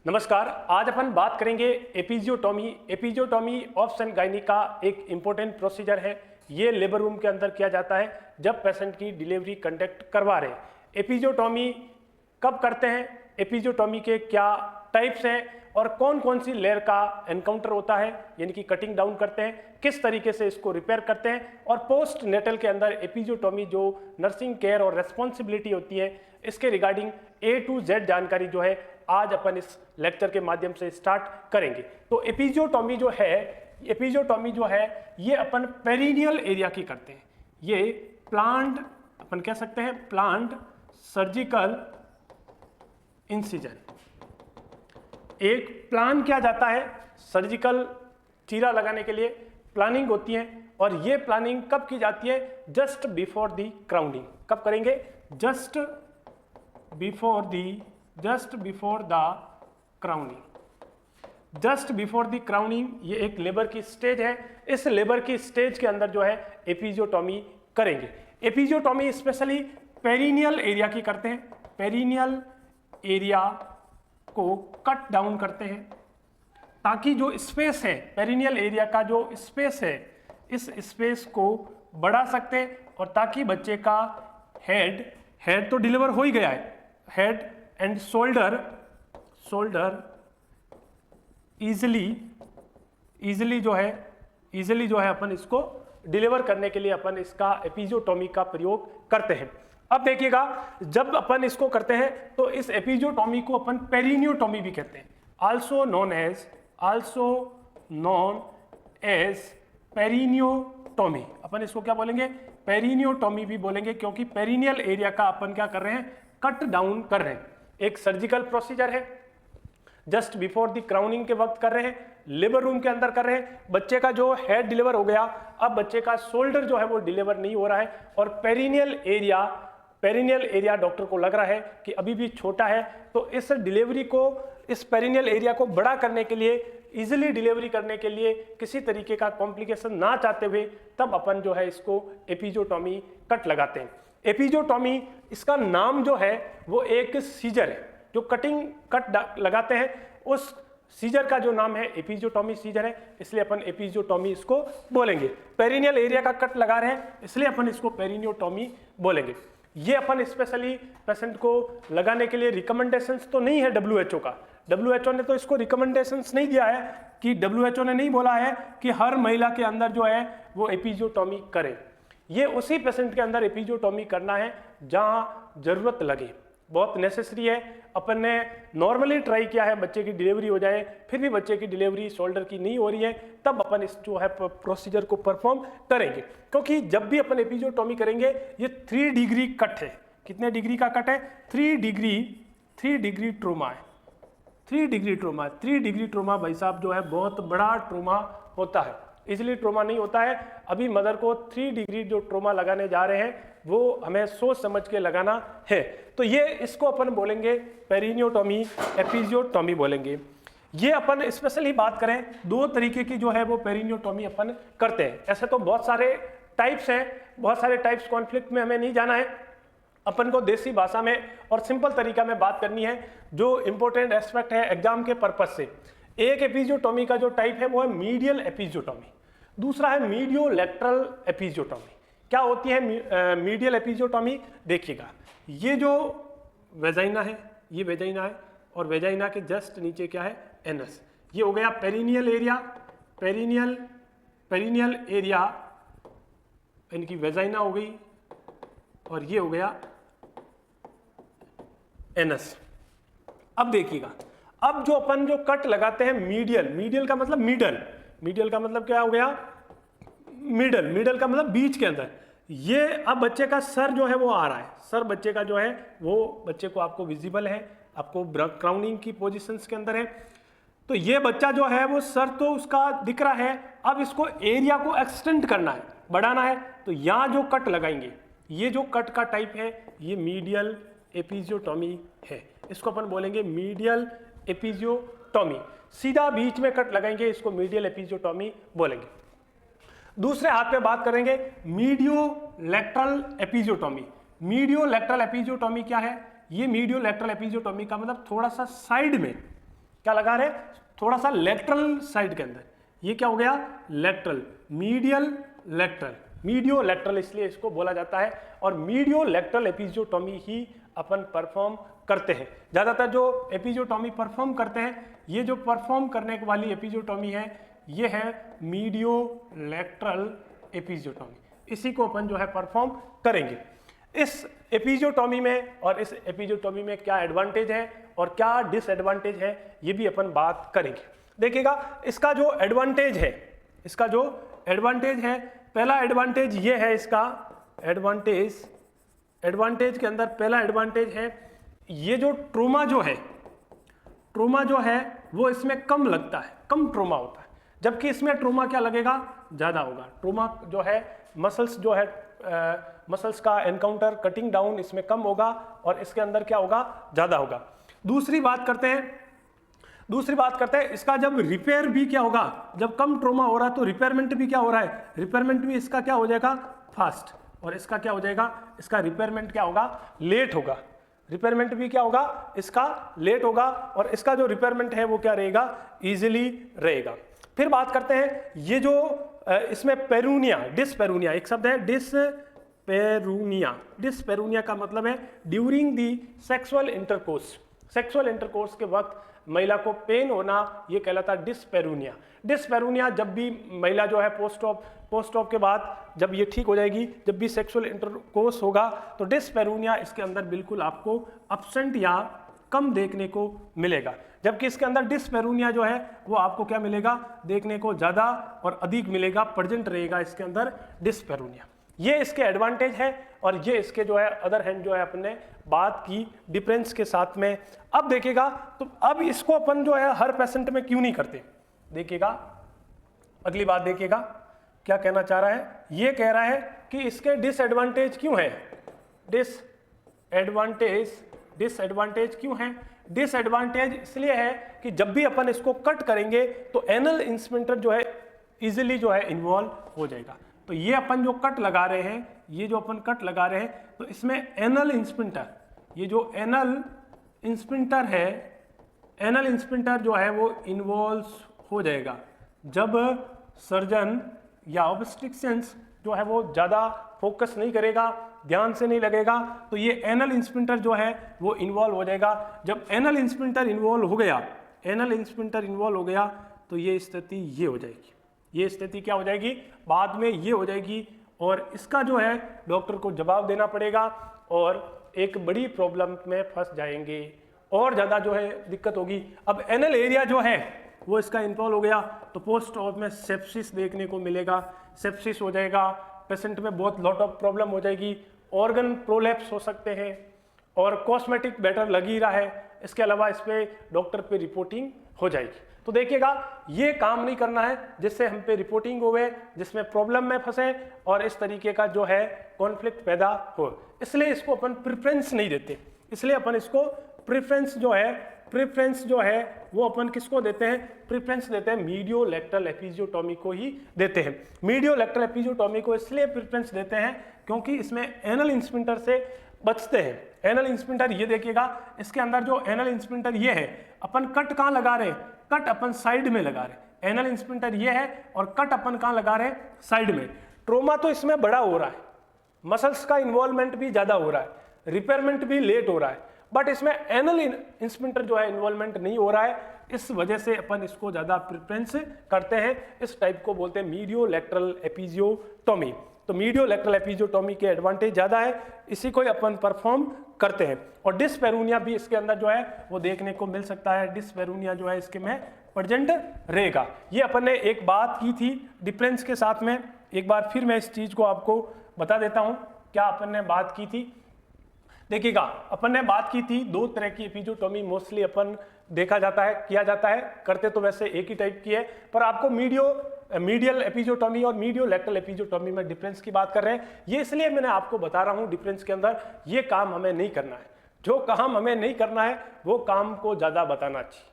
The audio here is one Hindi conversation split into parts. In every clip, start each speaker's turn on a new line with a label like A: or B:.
A: नमस्कार। आज अपन बात करेंगे एपिजियोटॉमी। एपिजियोटॉमी ऑफ सन गायनी का एक इम्पोर्टेंट प्रोसीजर है। ये लेबर रूम के अंदर किया जाता है जब पेशेंट की डिलीवरी कंडक्ट करवा रहे हैं। एपिजियोटॉमी कब करते हैं, एपिजियोटॉमी के क्या टाइप्स हैं और कौन कौन सी लेयर का एनकाउंटर होता है, यानी कि कटिंग डाउन करते हैं, किस तरीके से इसको रिपेयर करते हैं, और पोस्ट नेटल के अंदर एपिजियोटॉमी जो नर्सिंग केयर और रेस्पॉन्सिबिलिटी होती है, इसके रिगार्डिंग A to Z जानकारी जो है आज अपन इस लेक्चर के माध्यम से स्टार्ट करेंगे। तो एपिजियोटॉमी जो है ये अपन पेरिनियल एरिया की करते हैं। ये प्लांट अपन कह सकते हैं प्लांट सर्जिकल इंसिजन। एक प्लान किया जाता है सर्जिकल चीरा लगाने के लिए, प्लानिंग होती है, और ये प्लानिंग कब की जाती है? Just before the crowning. कब करेंगे? Just before the crowning. Just before the crowning ये एक लेबर की स्टेज है। इस लेबर की स्टेज के अंदर जो है एपिजियोटॉमी करेंगे। एपिजियोटॉमी स्पेशली पेरिनियल एरिया की करते हैं। पेरिनियल एरिया को कट डाउन करते हैं ताकि जो स्पेस है, पेरिनियल एरिया का जो स्पेस है, इस स्पेस को बढ़ा सकते हैं, और ताकि बच्चे का हेड तो डिलीवर हो ही गया है, हेड एंड शोल्डर इजिली जो है अपन इसको डिलीवर करने के लिए अपन इसका एपिजियोटॉमी का प्रयोग करते हैं। अब देखिएगा, जब अपन इसको करते हैं तो इस एपिजियोटॉमी को अपन पेरिनियोटॉमी भी कहते हैं, आल्सो नोन एज पेरिनियोटॉमी। अपन इसको क्या बोलेंगे? पेरिनियोटॉमी भी बोलेंगे, क्योंकि पेरिनियल एरिया का अपन क्या कर रहे हैं? कट डाउन कर रहे हैं। एक सर्जिकल प्रोसीजर है, जस्ट बिफोर द क्राउनिंग के वक्त कर रहे हैं, लेबर रूम के अंदर कर रहे हैं। बच्चे का जो हेड डिलीवर हो गया, अब बच्चे का शोल्डर जो है वो डिलीवर नहीं हो रहा है, और पेरिनियल एरिया डॉक्टर को लग रहा है कि अभी भी छोटा है, तो इस डिलीवरी को, इस पेरिनियल एरिया को बड़ा करने के लिए, इजिली डिलीवरी करने के लिए, किसी तरीके का कॉम्प्लिकेशन ना चाहते हुए, तब अपन जो है इसको एपिजियोटॉमी कट लगाते हैं। एपिजियोटॉमी इसका नाम जो है वो एक सीजर है, जो कट लगाते हैं उस सीजर का जो नाम है एपिजियोटॉमी सीजर है, इसलिए अपन एपिजियोटॉमी इसको बोलेंगे। पेरिनियल एरिया का कट लगा रहे हैं, इसलिए अपन इसको पेरिनियोटॉमी बोलेंगे। ये अपन स्पेशली पेशेंट को लगाने के लिए रिकमेंडेशंस तो नहीं है WHO का। WHO ने तो इसको रिकमेंडेशंस नहीं दिया है, कि WHO ने नहीं बोला है कि हर महिला के अंदर जो है वो एपिजियोटॉमी करे। ये उसी पेशेंट के अंदर एपिजियोटॉमी करना है जहां जरूरत लगे, बहुत नेसेसरी है। अपन ने नॉर्मली ट्राई किया है, बच्चे की डिलीवरी हो जाए, फिर भी बच्चे की डिलीवरी शोल्डर की नहीं हो रही है, तब अपन इस जो है प्रोसीजर को परफॉर्म करेंगे। क्योंकि जब भी अपन एपिजियोटॉमी करेंगे, ये 3 डिग्री कट है। कितने डिग्री का कट है? 3 डिग्री ट्रोमा है। 3 डिग्री ट्रोमा भाई साहब जो है बहुत बड़ा ट्रोमा होता है, इसलिए ट्रोमा नहीं होता है। अभी मदर को 3 डिग्री जो ट्रोमा लगाने जा रहे हैं वो हमें सोच समझ के लगाना है। तो ये इसको अपन बोलेंगे पेरिनियोटॉमी, एपिजियोटॉमी बोलेंगे। ये अपन स्पेशली बात करें, 2 तरीके की जो है वो पेरिनियोटॉमी अपन करते हैं। ऐसे तो बहुत सारे टाइप्स हैं, बहुत सारे टाइप्स, कॉन्फ्लिक्ट में हमें नहीं जाना है। अपन को देसी भाषा में और सिंपल तरीका में बात करनी है, जो इंपॉर्टेंट एस्पेक्ट है एग्जाम के पर्पज से। एक एपिजियोटॉमी का जो टाइप है वो है मीडियल एपिजियोटॉमी, दूसरा है मीडियोलैटरल एपिजियोटॉमी। क्या होती है मीडियल एपिजियोटॉमी? देखिएगा, ये जो वेजाइना है, ये वेजाइना है, और वेजाइना के जस्ट नीचे क्या है? एनस। ये हो गया पेरिनियल एरिया, पेरिनियल एरिया इनकी वेजाइना हो गई, और ये हो गया एनस। अब देखिएगा, अब जो अपन जो कट लगाते हैं मीडियल का मतलब मिडल का मतलब क्या हो गया? मिडल का मतलब बीच के अंदर। ये अब बच्चे का सर जो है वो आ रहा है, सर बच्चे का जो है वो बच्चे को आपको विजिबल है, आपको क्राउनिंग की पोजीशंस के अंदर है। तो ये बच्चा जो है वो सर तो उसका दिख रहा है, अब इसको एरिया को एक्सटेंड करना है, बढ़ाना है, तो यहाँ जो कट लगाएंगे, ये जो कट का टाइप है ये मीडियल एपिजियोटॉमी है। इसको अपन बोलेंगे मीडियल एपिजियोटॉमी। सीधा बीच में कट लगाएंगे, इसको मीडियल एपिजियोटॉमी बोलेंगे। दूसरे हाथ पे बात करेंगे मीडियोलैटरल एपिजियोटॉमी। मीडियोलैटरल एपिजियोटॉमी क्या है? ये मीडियोलैटरल एपिजियोटॉमी का मतलब थोड़ा सा साइड में, क्या लगा रहे हैं, थोड़ा सा लेटरल साइड के अंदर। ये क्या हो गया, लेटरल, मीडियल लेटरल, मीडियो लेटरल इसलिए इसको बोला जाता है। और मीडियो लेटरल एपिजियोटोमी ही अपन परफॉर्म करते हैं। ज्यादातर जो एपिजियोटोमी परफॉर्म करते हैं, ये जो परफॉर्म करने वाली एपिजियोटोमी है ये है मीडियो लेटरल एपिजियोटोमी, इसी को अपन जो है परफॉर्म करेंगे। इस एपिजियोटोमी में और इस एपिजियोटोमी में क्या एडवांटेज है और क्या डिसएडवांटेज है ये भी अपन बात करेंगे। देखिएगा इसका जो एडवांटेज है, इसका जो एडवांटेज है, पहला एडवांटेज ये है इसका एडवांटेज के अंदर पहला एडवांटेज है ये जो ट्रोमा जो है वो इसमें कम लगता है, कम ट्रोमा होता है, जबकि इसमें ट्रोमा क्या लगेगा, ज्यादा होगा। ट्रोमा जो है मसल्स जो है मसल्स का एनकाउंटर कटिंग डाउन इसमें कम होगा और इसके अंदर क्या होगा, ज्यादा होगा। दूसरी बात करते हैं इसका जब रिपेयर भी क्या होगा, जब कम ट्रोमा हो रहा है तो रिपेयरमेंट भी क्या हो रहा है, रिपेयरमेंट भी इसका क्या हो जाएगा, फास्ट, और इसका क्या हो जाएगा, इसका रिपेयरमेंट क्या होगा, लेट होगा। रिपेयरमेंट भी क्या होगा, इसका लेट होगा और इसका जो रिपेयरमेंट है वो क्या रहेगा, इजीली रहेगा। फिर बात करते हैं ये जो इसमें पेरूनिया, डिस्पेरूनिया एक शब्द है, डिस्पेरूनिया का मतलब है ड्यूरिंग दी सेक्सुअल इंटरकोर्स के वक्त महिला को पेन होना, ये कहलाता है डिस्पेरूनिया। जब भी महिला जो है पोस्ट ऑप के बाद जब ये ठीक हो जाएगी, जब भी सेक्सुअल इंटरकोर्स होगा तो डिस्पेरूनिया इसके अंदर बिल्कुल आपको एब्सेंट या कम देखने को मिलेगा, जबकि इसके अंदर डिस्पेरूनिया जो है वो आपको क्या मिलेगा, देखने को ज्यादा और अधिक मिलेगा, प्रेजेंट रहेगा इसके अंदर डिस्पेरूनिया। ये इसके एडवांटेज है और ये इसके जो है अदर हैंड जो है अपने बात की डिफरेंस के साथ में। अब देखिएगा तो अब इसको अपन जो है हर पेशेंट में क्यों नहीं करते, देखिएगा अगली बात देखिएगा क्या कहना चाह रहा है, ये कह रहा है कि इसके डिसएडवांटेज क्यों है, डिसएडवांटेज क्यों है। डिसएडवांटेज इसलिए है कि जब भी अपन इसको कट करेंगे तो एनल इंस्पिंटर जो है इजीली जो है इन्वॉल्व हो जाएगा। तो ये अपन जो कट लगा रहे हैं, ये जो अपन कट लगा रहे हैं तो इसमें एनल इंस्पिंटर, ये जो एनल इंस्पिंटर है, एनल इंस्पिंटर जो है वो इन्वॉल्व हो जाएगा जब सर्जन या ऑब्स्ट्रिक्शंस जो है वो ज़्यादा फोकस नहीं करेगा, ध्यान से नहीं लगेगा, तो ये एनल इंस्पिंटर जो है वो इन्वॉल्व हो जाएगा। जब एनल इंस्पिंटर इन्वॉल्व हो गया तो ये स्थिति ये हो जाएगी, ये स्थिति क्या हो जाएगी, बाद में ये हो जाएगी और इसका जो है डॉक्टर को जवाब देना पड़ेगा और एक बड़ी प्रॉब्लम में फंस जाएंगे और ज़्यादा जो है दिक्कत होगी। अब एनल एरिया जो है वो इसका इन्वॉल्व हो गया तो पोस्ट ऑप में सेप्सिस देखने को मिलेगा, सेप्सिस हो जाएगा, पेशेंट में बहुत लॉट ऑफ प्रॉब्लम हो जाएगी, ऑर्गन प्रोलैप्स हो सकते हैं और कॉस्मेटिक बेटर लग ही रहा है, इसके अलावा इस पर डॉक्टर पे रिपोर्टिंग हो जाएगी। तो देखिएगा ये काम नहीं करना है जिससे हम पे रिपोर्टिंग होवे, जिसमें प्रॉब्लम में फंसे और इस तरीके का जो है कॉन्फ्लिक्ट पैदा हो, इसलिए इसको अपन प्रेफरेंस नहीं देते। इसलिए अपन इसको प्रेफरेंस जो है वो अपन किसको देते हैं, प्रेफरेंस देते हैं मीडियो लेटरल एपिजियोटोमी को ही देते हैं। मीडियो लेटरल एपिजियोटोमी को इसलिए प्रेफरेंस देते हैं क्योंकि इसमें एनल इंस्पिंटर से बचते हैं। एनल इंस्पिंटर ये देखिएगा, इसके अंदर जो एनल इंस्पिंटर ये है, अपन कट कहाँ लगा रहे हैं, कट अपन साइड में लगा रहे हैं। एनल इंस्पिंटर ये है और कट अपन कहाँ लगा रहे हैं, साइड में। ट्रोमा तो इसमें बड़ा हो रहा है, मसल्स का इन्वॉल्वमेंट भी ज्यादा हो रहा है, रिपेयरमेंट भी लेट हो रहा है, बट इसमें एनल इंस्पिंटर जो है इन्वॉल्वमेंट नहीं हो रहा है। इस वजह से अपन इसको ज्यादा प्रेफरेंस करते हैं। इस टाइप को बोलते हैं मीडियो लेटरल एपिजियोटोमी। तो मीडियो लेटरल एपिजियोटोमी के एडवांटेज ज्यादा है, इसी को अपन परफॉर्म करते हैं। और डिस्पेरूनिया भी इसके अंदर जो है वो देखने को मिल सकता है, डिस्पेरूनिया जो है इसके में प्रेजेंट रहेगा। ये अपन ने एक बात की थी डिफरेंस के साथ में, एक बार फिर मैं इस चीज को आपको बता देता हूं क्या अपन ने बात की थी। देखिएगा अपन ने बात की थी दो तरह की एपिजियोटोमी मोस्टली अपन देखा जाता है, किया जाता है, करते तो वैसे एक ही टाइप की है, पर आपको मीडियल एपिजियोटोमी और मीडियो लेटरल एपिजियोटोमी में डिफरेंस की बात कर रहे हैं। ये इसलिए मैंने आपको बता रहा हूं डिफरेंस के अंदर ये काम हमें नहीं करना है, जो काम हमें नहीं करना है वो काम को ज्यादा बताना चाहिए,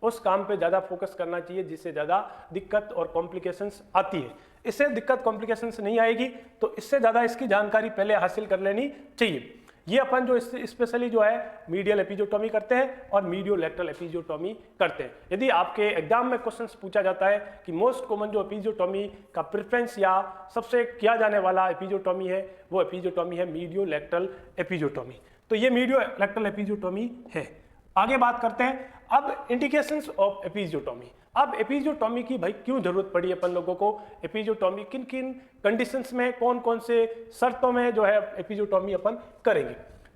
A: उस काम पे ज्यादा फोकस करना चाहिए जिससे ज्यादा दिक्कत और कॉम्प्लिकेशंस आती है। इससे दिक्कत कॉम्प्लिकेशंस नहीं आएगी तो इससे ज्यादा इसकी जानकारी पहले हासिल कर लेनी चाहिए। ये अपन जो स्पेशली जो है मीडियल एपिजियोटॉमी करते हैं और मीडियोलैटरल एपिजियोटॉमी करते हैं। यदि आपके एग्जाम में क्वेश्चंस पूछा जाता है कि मोस्ट कॉमन जो एपिजियोटॉमी का प्रेफरेंस या सबसे किया जाने वाला एपिजियोटॉमी है, वो एपिजियोटॉमी है मीडियोलैटरल एपिजियोटॉमी। तो ये मीडियोलैटरल एपिजियोटॉमी है। आगे बात करते हैं अब इंडिकेशंस ऑफ एपिजियोटॉमी। अब एपिजियोटॉमी की भाई क्यों जरूरत पड़ी अपन लोगों को, एपिजियोटॉमी किन किन कंडीशंस में, कौन कौन से शर्तों में जो है एपिजियोटॉमी अपन करेंगे।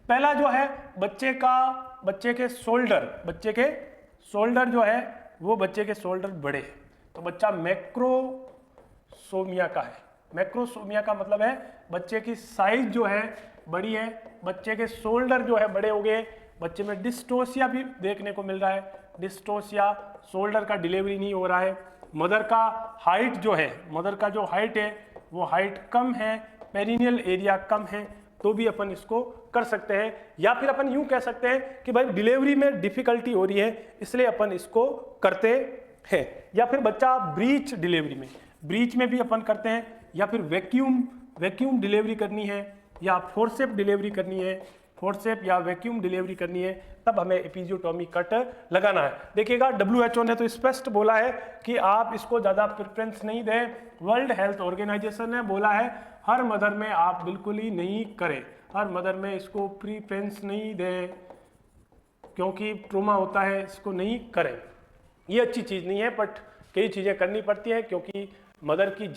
A: पहला जो है बच्चे के शोल्डर जो है वो बच्चे के शोल्डर बड़े हैं, तो बच्चा मैक्रोसोमिया का है। मैक्रोसोमिया का मतलब है बच्चे की साइज जो है बड़ी है, बच्चे के शोल्डर जो है बड़े हो गए, बच्चे में डिस्टोसिया भी देखने को मिल रहा है, डिस्टोसिया, शोल्डर का डिलीवरी नहीं हो रहा है, मदर का हाइट जो है, मदर का जो हाइट है वो हाइट कम है, पेरिनियल एरिया कम है, तो भी अपन इसको कर सकते हैं। या फिर अपन यूं कह सकते हैं कि भाई डिलीवरी में डिफिकल्टी हो रही है इसलिए अपन इसको करते हैं। या फिर बच्चा ब्रीच में भी अपन करते हैं, या फिर वैक्यूम डिलीवरी करनी है या फोर्सेप डिलीवरी करनी है, फोर्सेप या वैक्यूम डिलीवरी करनी है, तब हमें एपिजियोटॉमी कट लगाना है। देखिएगा WHO ने तो स्पष्ट बोला है कि आप इसको ज़्यादा प्रेफरेंस नहीं दें। वर्ल्ड हेल्थ ऑर्गेनाइजेशन ने बोला है हर मदर में आप बिल्कुल ही नहीं करें, हर मदर में इसको प्रीफरेंस नहीं दें क्योंकि ट्रोमा होता है, इसको नहीं करें। ये अच्छी चीज़ नहीं है, बट कई चीज़ें करनी पड़ती हैं क्योंकि मदर की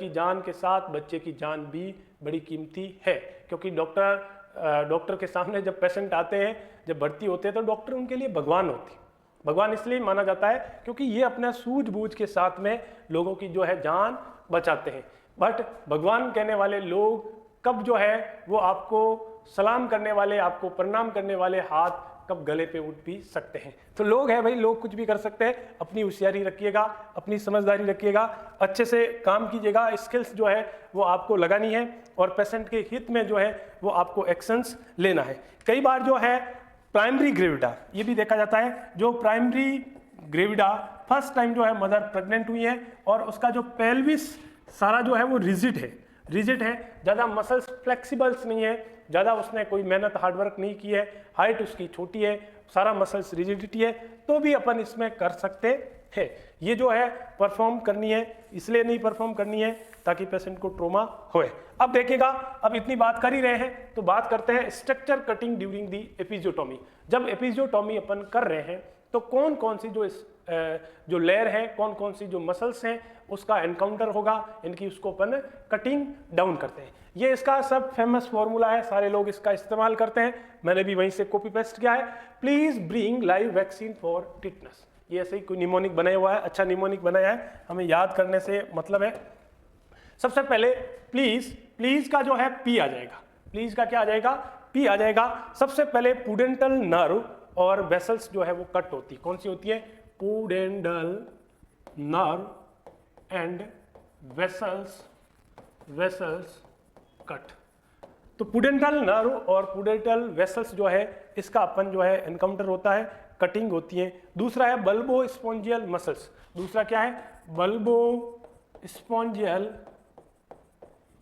A: जान के साथ बच्चे की जान भी बड़ी कीमती है। क्योंकि डॉक्टर के सामने जब पेशेंट आते हैं, जब भर्ती होते हैं, तो डॉक्टर उनके लिए भगवान होती है। भगवान इसलिए माना जाता है क्योंकि ये अपना सूझबूझ के साथ में लोगों की जो है जान बचाते हैं। बट भगवान कहने वाले लोग कब जो है वो आपको सलाम करने वाले, आपको प्रणाम करने वाले हाथ कब गले पे उठ भी सकते हैं। तो लोग है भाई, लोग कुछ भी कर सकते हैं। अपनी होशियारी रखिएगा, अपनी समझदारी रखिएगा, अच्छे से काम कीजिएगा, स्किल्स जो है वो आपको लगानी है और पेशेंट के हित में जो है वो आपको एक्शंस लेना है। कई बार जो है प्राइमरी ग्रेविडा, ये भी देखा जाता है, जो प्राइमरी ग्रेविडा फर्स्ट टाइम जो है मदर प्रेग्नेंट हुई है और उसका जो पेल्विस सारा जो है वो रिजिड है, ज़्यादा मसल्स फ्लेक्सिबल्स नहीं है, ज़्यादा उसने कोई मेहनत हार्डवर्क नहीं की है, हाइट उसकी छोटी है, सारा मसल्स रिजिडिटी है, तो भी अपन इसमें कर सकते हैं। ये जो है परफॉर्म करनी है, इसलिए नहीं परफॉर्म करनी है ताकि पेशेंट को ट्रोमा होए। अब देखिएगा, अब इतनी बात कर ही रहे हैं तो बात करते हैं structure cutting during the episiotomy. जब एपिजियोटॉमी अपन कर रहे हैं तो कौन कौन सी जो लेयर है, कौन कौन सी जो मसल्स हैं उसका एनकाउंटर होगा, इनकी उसको अपन कटिंग डाउन करते हैं। ये इसका सब फेमस फॉर्मूला है, सारे लोग इसका इस्तेमाल करते हैं, मैंने भी वहीं से कॉपी पेस्ट किया है। Please bring live vaccine for tetanus. ये ऐसे ही कोई निमोनिक बनाया हुआ है, अच्छा निमोनिक बनाया है, हमें याद करने से मतलब है। सबसे पहले प्लीज का जो है पी आ जाएगा, प्लीज का क्या आ जाएगा, पी आ जाएगा। सबसे पहले पुडेंटल नर्व और वेसल्स जो है वो कट होती है। कौन सी होती है? पुडेंटल नर्व एंड वेसल्स कट। तो पुडेंटल नर्व और पुडेंटल वेसल्स जो है इसका अपन जो है एनकाउंटर होता है, कटिंग होती है। दूसरा है बल्बो स्पॉन्जियल मसल्स। दूसरा क्या है? Bulbo spongial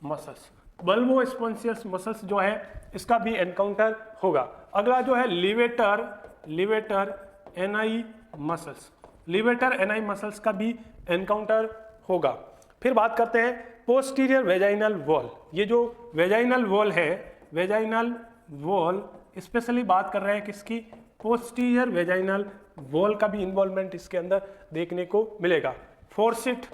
A: muscles. Bulbo spongial muscles जो है इसका भी एनकाउंटर होगा। अगला जो है levator ani muscles. Levator ani muscles का भी एनकाउंटर होगा। फिर बात करते हैं पोस्टीरियर वेजाइनल वॉल। ये जो वेजाइनल वॉल है, वेजाइनल वॉल स्पेशली बात कर रहे हैं किसकी? पोस्टीरियर वेजाइनल वॉल का भी इन्वॉल्वमेंट इसके अंदर देखने को मिलेगा। फोर्सिट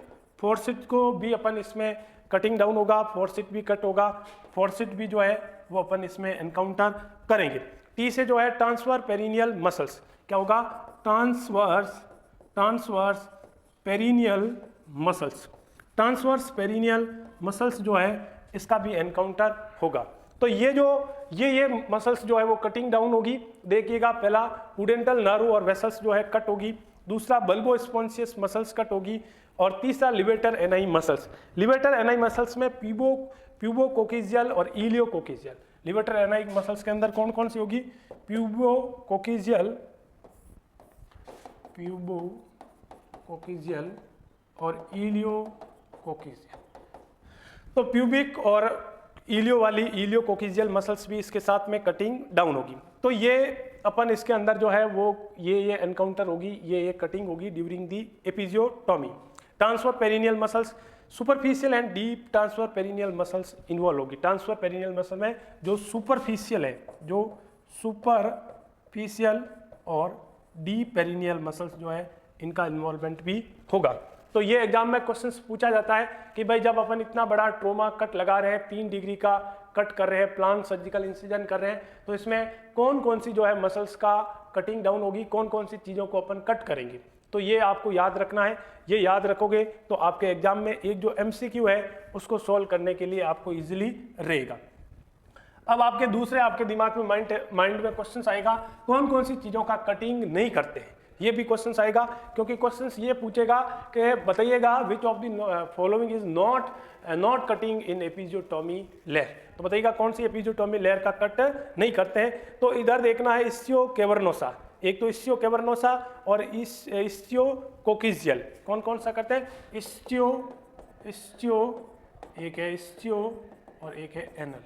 A: को भी अपन इसमें कटिंग डाउन होगा, फोर्सिट भी कट होगा, फोर्सिट भी जो है वो अपन इसमें एनकाउंटर करेंगे। टी से जो है ट्रांसफर पेरिनियल मसल्स। क्या होगा? Transverse perineal muscles. Transverse perineal muscles जो है इसका भी एनकाउंटर होगा। तो ये मसल्स जो है वो कटिंग डाउन होगी। देखिएगा, पहला पुडेंटल नर्व और वेसल्स जो है कट होगी, दूसरा बल्बो स्पॉन्जियस मसल्स कट होगी और तीसरा levator ani muscles. Levator ani muscles में प्यूबोकोकिजियल और इलियोकोकिजियल। लिवेटर एनआई मसल्स के अंदर कौन कौन सी होगी? प्यूबोकोकिजियल और इलियोकोकिजियल। तो प्यूबिक और इलियो वाली इलियो कोकिजियल मसल्स भी इसके साथ में कटिंग डाउन होगी। तो ये अपन इसके अंदर जो है वो ये एनकाउंटर होगी, ये कटिंग होगी during the episiotomy. Transverse perineal muscles, superficial and deep transverse perineal muscles involve होगी। ट्रांसफर पेरिनियल मसल में जो सुपरफिशियल है, जो सुपरफिशियल और डीप पेरिनियल मसल्स जो है इनका इन्वॉल्वमेंट भी होगा। तो ये एग्जाम में क्वेश्चंस पूछा जाता है कि भाई जब अपन इतना बड़ा ट्रोमा कट लगा रहे हैं, 3 डिग्री का कट कर रहे हैं, प्लान सर्जिकल इंसिजन कर रहे हैं, तो इसमें कौन कौन सी जो है मसल्स का कटिंग डाउन होगी, कौन कौन सी चीज़ों को अपन कट करेंगे। तो ये आपको याद रखना है। ये याद रखोगे तो आपके एग्जाम में एक जो MCQ है उसको सोल्व करने के लिए आपको ईजिली रहेगा। अब आपके दूसरे आपके दिमाग में माइंड में क्वेश्चन आएगा कौन कौन सी चीज़ों का कटिंग नहीं करते हैं, ये भी क्वेश्चन आएगा, क्योंकि क्वेश्चन ये पूछेगा कि बताइएगा which of the following is not cutting in episiotomy layer. तो बताइएगा कौन सी एपिजियोटॉमी लेयर का कट नहीं करते हैं। तो इधर देखना है इस्चियो कैवर्नोसा, एक तो इस्चियो कैवर्नोसा और इस्चियो कोकिजियल। कौन कौन सा करते हैं? इस्चियो, एक है इस्चियो और एक है एनल।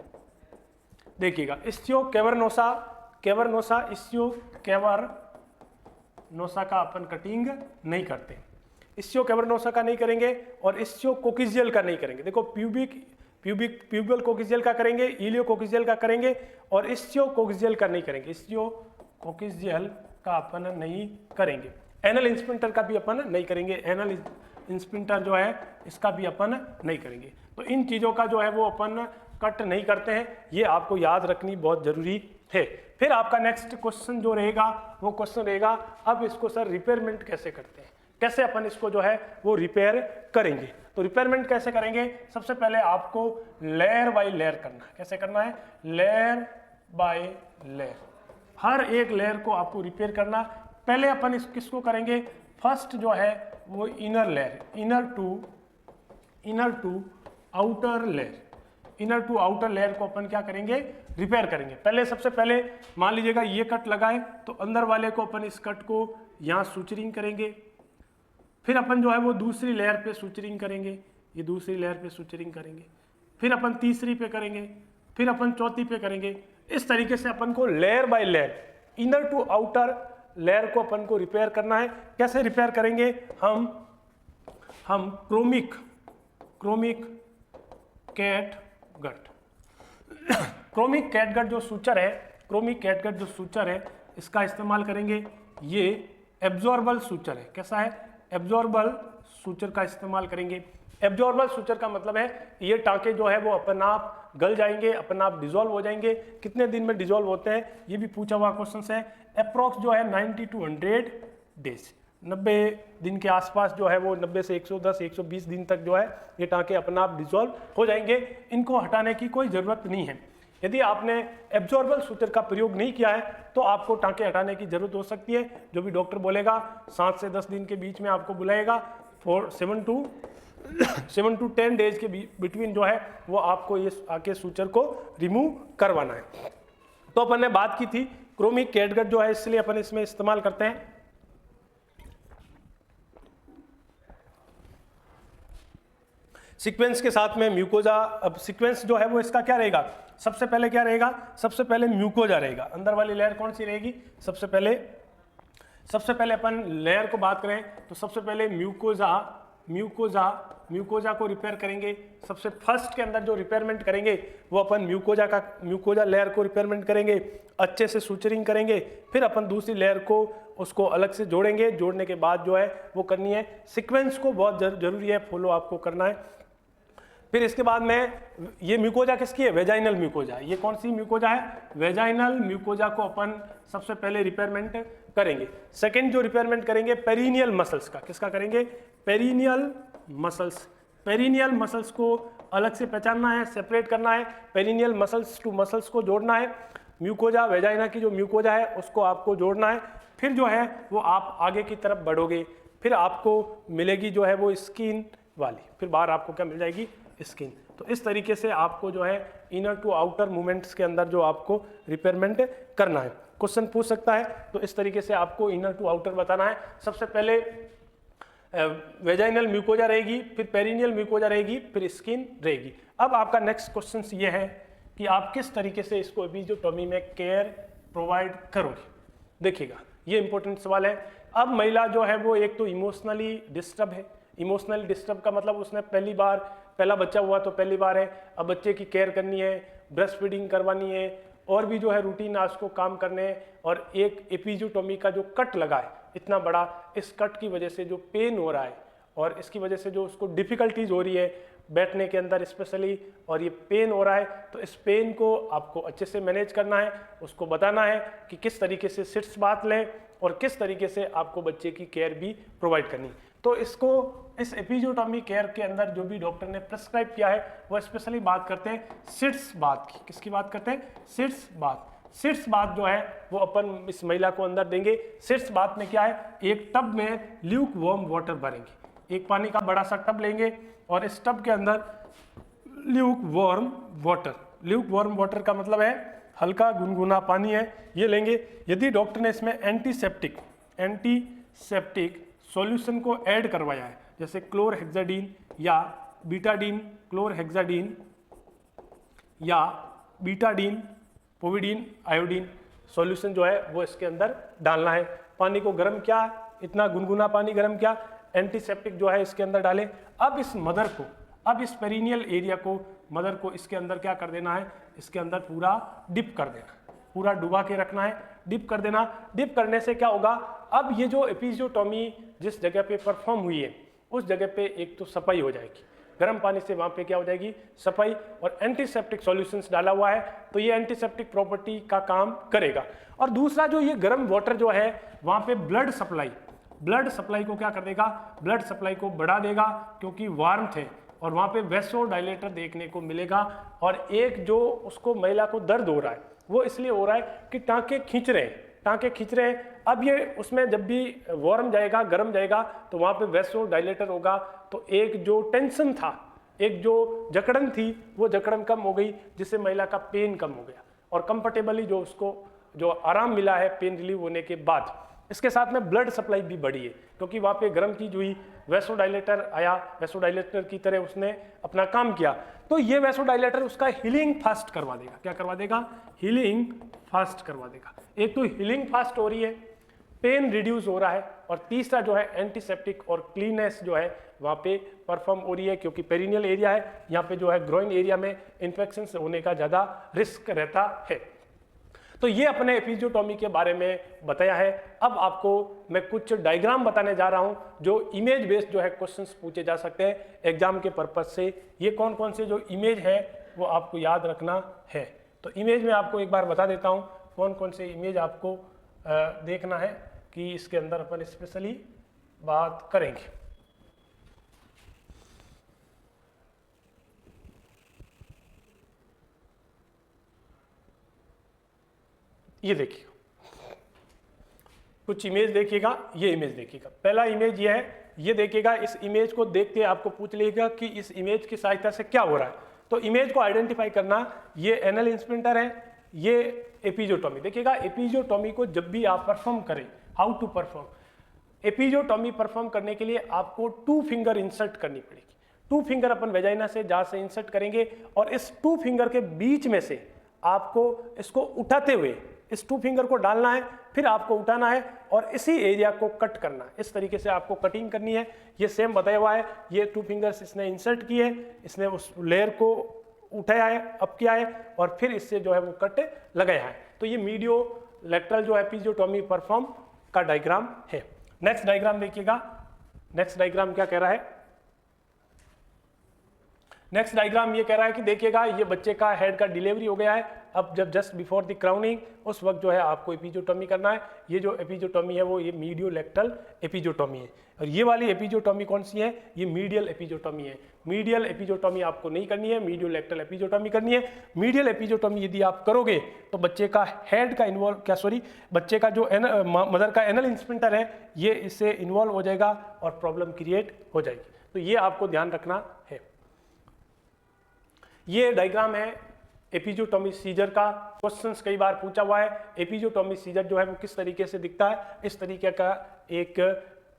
A: देखिएगा इस्चियो कैवर्नोसा, इस्चियो कैवर्नोसा का अपन कटिंग नहीं करते, इस्चियो कैवर्नोसा का नहीं करेंगे और इस्चियो कोकिजियल का नहीं करेंगे। देखो प्यूबियल कोकिजियल का करेंगे, इलियो कोकिजियल का करेंगे और इस्चियो कोकिजियल का नहीं करेंगे, इस्चियो कोकिजियल का अपन नहीं करेंगे। एनल इंस्पिंटर का भी अपन नहीं करेंगे, एनल इंस्पिंटर जो है इसका भी अपन नहीं करेंगे। तो इन चीज़ों का जो है वो अपन कट नहीं करते हैं, ये आपको याद रखनी बहुत जरूरी है। फिर आपका नेक्स्ट क्वेश्चन जो रहेगा वो क्वेश्चन रहेगा अब इसको सर रिपेयरमेंट कैसे करते हैं, कैसे अपन इसको जो है वो रिपेयर करेंगे। तो रिपेयरमेंट कैसे करेंगे? सबसे पहले आपको लेयर बाय लेयर करना है। कैसे करना है? लेयर बाय लेयर, हर एक लेयर को आपको रिपेयर करना। पहले अपन किसको करेंगे? फर्स्ट जो है वो inner layer, inner to outer layer, inner to outer layer को अपन क्या करेंगे? रिपेयर करेंगे। पहले सबसे पहले मान लीजिएगा ये कट लगाए तो अंदर वाले को अपन इस कट को यहाँ सूचरिंग करेंगे, फिर अपन जो है वो दूसरी लेयर पे सूचरिंग करेंगे, ये दूसरी लेयर पे सूचरिंग करेंगे, फिर अपन तीसरी पे करेंगे, फिर अपन चौथी पे करेंगे। इस तरीके से अपन को layer by layer, inner to outer layer को अपन को रिपेयर करना है। कैसे रिपेयर करेंगे? हम क्रोमिक कैटगट क्रोमिक कैटगट जो सूचर है, क्रोमिक कैटगट जो सूचर है इसका इस्तेमाल करेंगे। ये एब्जॉर्बल सूचर है। कैसा है? एब्जॉर्बल सूचर का इस्तेमाल करेंगे। एब्जॉर्बल सूचर का मतलब है ये टांके जो है वो अपन आप गल जाएंगे, अपन आप डिजोल्व हो जाएंगे। कितने दिन में डिजोल्व होते हैं ये भी पूछा हुआ क्वेश्चन है। अप्रॉक्स जो है 90 to 100 डेज, 90 दिन के आसपास जो है वो 90 से 110 120 दिन तक जो है ये टांके अपना आप डिजोल्व हो जाएंगे। इनको हटाने की कोई ज़रूरत नहीं है। यदि आपने एब्जॉर्बल सूचर का प्रयोग नहीं किया है तो आपको टांके हटाने की जरूरत हो सकती है। जो भी डॉक्टर बोलेगा 7 से 10 दिन के बीच में आपको बुलाएगा, 7 to 10 डेज के बिटवीन जो है वो आपको ये आके सूचर को रिमूव करवाना है। तो अपन ने बात की थी क्रोमिक कैटगट जो है इसलिए अपन इसमें इस्तेमाल करते हैं। सीक्वेंस के साथ में म्यूकोजा। अब सीक्वेंस जो है वो इसका क्या रहेगा? सबसे पहले क्या रहेगा? सबसे पहले म्यूकोजा रहेगा। अंदर वाली लेयर कौन सी रहेगी? सबसे पहले अपन लेयर को बात करें तो सबसे पहले म्यूकोजा को रिपेयर करेंगे। सबसे फर्स्ट के अंदर जो रिपेयरमेंट करेंगे वो अपन म्यूकोजा लेयर को रिपेयरमेंट करेंगे, अच्छे से सूचरिंग करेंगे। फिर अपन दूसरी लेयर को उसको अलग से जोड़ेंगे। जोड़ने के बाद जो है वो करनी है। सीक्वेंस को बहुत जरूरी है, फॉलो आपको करना है। फिर इसके बाद में ये म्यूकोजा किसकी है? Vaginal mucosa. ये कौन सी म्यूकोजा है? वेजाइनल म्यूकोजा को अपन सबसे पहले रिपेयरमेंट करेंगे। सेकंड जो रिपेयरमेंट करेंगे पेरिनियल मसल्स का। किसका करेंगे? Perennial muscles. पेरिनियल मसल्स को अलग से पहचानना है, सेपरेट करना है। पेरिनियल मसल्स टू मसल्स को जोड़ना है। म्यूकोजा, वेजाइना की जो म्यूकोजा है उसको आपको जोड़ना है। फिर जो है वो आप आगे की तरफ बढ़ोगे, फिर आपको मिलेगी जो है वो स्किन वाली, फिर बाहर आपको क्या मिल जाएगी? स्किन। तो इस तरीके से आपको जो है इनर टू आउटर मूवमेंट्स के अंदर जो आपको रिपेयरमेंट करना है। क्वेश्चन पूछ सकता है तो इस तरीके से आपको इनर टू आउटर बताना है। सबसे पहले वेजाइनल म्यूकोजा रहेगी, फिर पेरिनियल म्यूकोजा रहेगी, फिर स्किन रहेगी। अब आपका नेक्स्ट क्वेश्चन ये है कि आप किस तरीके से इसको एपिजियोटॉमी में केयर प्रोवाइड करोगे। देखिएगा ये इंपॉर्टेंट सवाल है। अब महिला जो है वो एक तो इमोशनली डिस्टर्ब है। इमोशनली डिस्टर्ब का मतलब उसने पहला बच्चा हुआ तो पहली बार है, अब बच्चे की केयर करनी है, ब्रेस्ट फीडिंग करवानी है, और भी जो है रूटीन आज को काम करने हैं, और एक एपिजियोटॉमी का जो कट लगा है इतना बड़ा, इस कट की वजह से जो पेन हो रहा है और इसकी वजह से जो उसको डिफिकल्टीज हो रही है बैठने के अंदर स्पेशली, और ये पेन हो रहा है, तो इस पेन को आपको अच्छे से मैनेज करना है, उसको बताना है कि किस तरीके से सिट्स बात लें और किस तरीके से आपको बच्चे की केयर भी प्रोवाइड करनी। तो इस एपिजियोटॉमी केयर के अंदर जो भी डॉक्टर ने प्रेस्क्राइब किया है वो स्पेशली बात करते हैं सिट्स बात की। किसकी बात करते हैं? सिट्स बात। सिट्स बात जो है वो अपन इस महिला को अंदर देंगे। सिट्स बात में क्या है, एक टब में ल्यूक वार्म वाटर भरेंगे, एक पानी का बड़ा सा टब लेंगे और इस टब के अंदर ल्यूक वार्म वाटर का मतलब है हल्का गुनगुना पानी है, ये लेंगे। यदि डॉक्टर ने इसमें एंटीसेप्टिक सॉल्यूशन को ऐड करवाया है, जैसे क्लोरहेक्साडीन या बीटाडीन, क्लोरहेक्साडीन या बीटाडीन, पोविडीन, आयोडीन सॉल्यूशन जो है वो इसके अंदर डालना है। पानी को गर्म किया, इतना गुनगुना पानी गर्म किया, एंटीसेप्टिक जो है इसके अंदर डालें। अब इस पेरिनियल एरिया को मदर को इसके अंदर क्या कर देना है, इसके अंदर पूरा डिप कर देना, पूरा डुबा के रखना है, डिप कर देना। डिप करने से क्या होगा, अब ये जो एपिजियोटॉमी जिस जगह पे परफॉर्म हुई है उस जगह पे एक तो सफाई हो जाएगी, गर्म पानी से वहाँ पे क्या हो जाएगी, सफाई, और एंटीसेप्टिक सॉल्यूशंस डाला हुआ है तो ये एंटीसेप्टिक प्रॉपर्टी का काम करेगा। और दूसरा जो ये गर्म वाटर जो है वहाँ पे ब्लड सप्लाई को क्या कर देगा, ब्लड सप्लाई को बढ़ा देगा, क्योंकि वार्मथ है और वहाँ पे वेसोडाइलेटर देखने को मिलेगा। और एक जो उसको महिला को दर्द हो रहा है वो इसलिए हो रहा है कि टाँके खींच रहे हैं। अब ये उसमें जब भी वार्म जाएगा, गर्म जाएगा, तो वहाँ पे वेसोडाइलेटर होगा, तो एक जो टेंशन था, एक जो जकड़न थी, वो जकड़न कम हो गई, जिससे महिला का पेन कम हो गया और कंफर्टेबली जो उसको जो आराम मिला है पेन रिलीव होने के बाद। इसके साथ में ब्लड सप्लाई भी बढ़ी है, क्योंकि वहाँ पे गर्म चीज हुई, वेसोडाइलेटर आया, वेसोडाइलेटर की तरह उसने अपना काम किया, तो ये वेसोडाइलेटर उसका हीलिंग फास्ट करवा देगा। क्या करवा देगा? हीलिंग फास्ट करवा देगा। एक तो हीलिंग फास्ट हो रही है, पेन रिड्यूस हो रहा है, और तीसरा जो है एंटीसेप्टिक और क्लीननेस जो है वहाँ पे परफॉर्म हो रही है, क्योंकि पेरिनियल एरिया है, यहाँ पे जो है ग्रोइंग एरिया में इन्फेक्शन होने का ज़्यादा रिस्क रहता है। तो ये अपने एपिजियोटॉमी के बारे में बताया है। अब आपको मैं कुछ डायग्राम बताने जा रहा हूं जो इमेज बेस्ड जो है क्वेश्चंस पूछे जा सकते हैं एग्जाम के पर्पज से। ये कौन कौन से जो इमेज है वो आपको याद रखना है। तो इमेज में आपको एक बार बता देता हूं कौन कौन से इमेज आपको देखना है कि इसके अंदर अपन स्पेशली बात करेंगे। ये देखिए कुछ इमेज देखिएगा, ये इमेज देखिएगा। पहला इमेज ये है, ये देखिएगा। इस इमेज को देख के आपको पूछ लेगा कि इस इमेज की सहायता से क्या हो रहा है। तो इमेज को आइडेंटिफाई करना, ये एनल इंस्पिंटर है, ये एपिजियोटॉमी। देखिएगा एपिजियोटॉमी को जब भी आप परफॉर्म करें, how to perform episiotomy perform करने के लिए आपको 2 फिंगर इंसर्ट करनी पड़ेगी। 2 फिंगर अपन वेजाइना से जहाँ से इंसर्ट करेंगे और इस 2 फिंगर के बीच में से आपको इसको उठाते हुए इस 2 फिंगर को डालना है, फिर आपको उठाना है और इसी एरिया को कट करना है। इस तरीके से आपको कटिंग करनी है। ये सेम बताया हुआ है। ये 2 फिंगर्स इसने इंसर्ट किए, इसने उस लेयर को उठाया है, अप किया है और फिर इससे जो है वो कट लगाया है। तो ये मीडियो लेटरल जो एपिजियोटॉमी परफॉर्म का डायग्राम है। नेक्स्ट डायग्राम देखिएगा। नेक्स्ट डायग्राम क्या कह रहा है? नेक्स्ट डायग्राम ये कह रहा है कि देखिएगा ये बच्चे का हेड का डिलीवरी हो गया है। अब जब जस्ट बिफोर द क्राउनिंग उस वक्त जो है आपको एपिजियोटॉमी करना है। ये जो एपिजियोटॉमी है वो ये मीडियो लेटरल एपिजियोटॉमी है और ये वाली एपिजियोटॉमी कौन सी है? ये मीडियल एपिजियोटॉमी है। मीडियल एपिजियोटॉमी आपको नहीं करनी है, मीडियो लेटरल एपिजियोटॉमी करनी है। मीडियल एपिजियोटॉमी यदि आप करोगे तो बच्चे का हेड का बच्चे का जो मदर का एनल इंस्पिंटर है ये इससे इन्वॉल्व हो जाएगा और प्रॉब्लम क्रिएट हो जाएगी। तो ये आपको ध्यान रखना है। ये डायग्राम है एपिजियोटॉमी सीजर का। क्वेश्चंस कई बार पूछा हुआ है। एपिजियोटॉमी सीजर जो है वो किस तरीके से दिखता है? इस तरीके का एक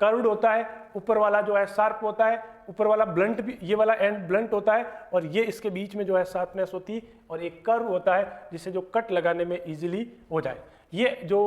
A: कर्व्ड होता है, ऊपर वाला जो है शार्प होता है, ऊपर वाला ब्लंट भी, ये वाला एंड ब्लंट होता है, और ये इसके बीच में जो है शार्पनेस होती है, और एक कर्व होता है जिससे जो कट लगाने में इजीली हो जाए। ये जो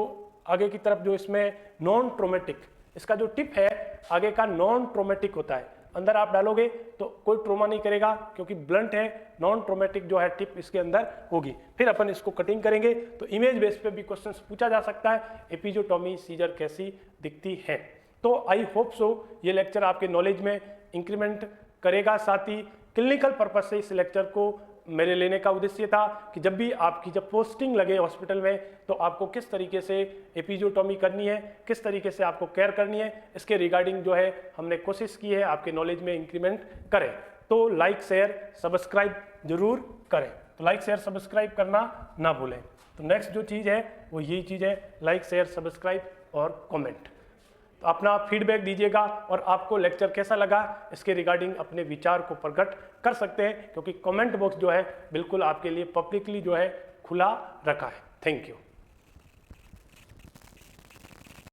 A: आगे की तरफ जो इसमें नॉन ट्रोमेटिक, इसका जो टिप है आगे का नॉन ट्रोमेटिक होता है, अंदर आप डालोगे तो कोई ट्रोमा नहीं करेगा क्योंकि ब्लंट है, नॉन ट्रोमेटिक जो है टिप इसके अंदर होगी। फिर अपन इसको कटिंग करेंगे तो इमेज बेस पे भी क्वेश्चंस पूछा जा सकता है, एपिजोटोमी सीजर कैसी दिखती है। तो आई होप सो ये लेक्चर आपके नॉलेज में इंक्रीमेंट करेगा। साथ ही क्लिनिकल पर्पज से इस लेक्चर को मेरे लेने का उद्देश्य था कि जब भी आपकी जब पोस्टिंग लगे हॉस्पिटल में तो आपको किस तरीके से एपिजोटोमी करनी है, किस तरीके से आपको केयर करनी है, इसके रिगार्डिंग जो है हमने कोशिश की है आपके नॉलेज में इंक्रीमेंट करें। तो लाइक शेयर सब्सक्राइब जरूर करें, तो लाइक शेयर सब्सक्राइब करना ना भूलें। तो नेक्स्ट जो चीज़ है वो यही चीज़ है, लाइक शेयर सब्सक्राइब और कमेंट। तो अपना फीडबैक दीजिएगा और आपको लेक्चर कैसा लगा इसके रिगार्डिंग अपने विचार को प्रकट कर सकते हैं, क्योंकि कमेंट बॉक्स जो है बिल्कुल आपके लिए पब्लिकली जो है खुला रखा है। Thank you.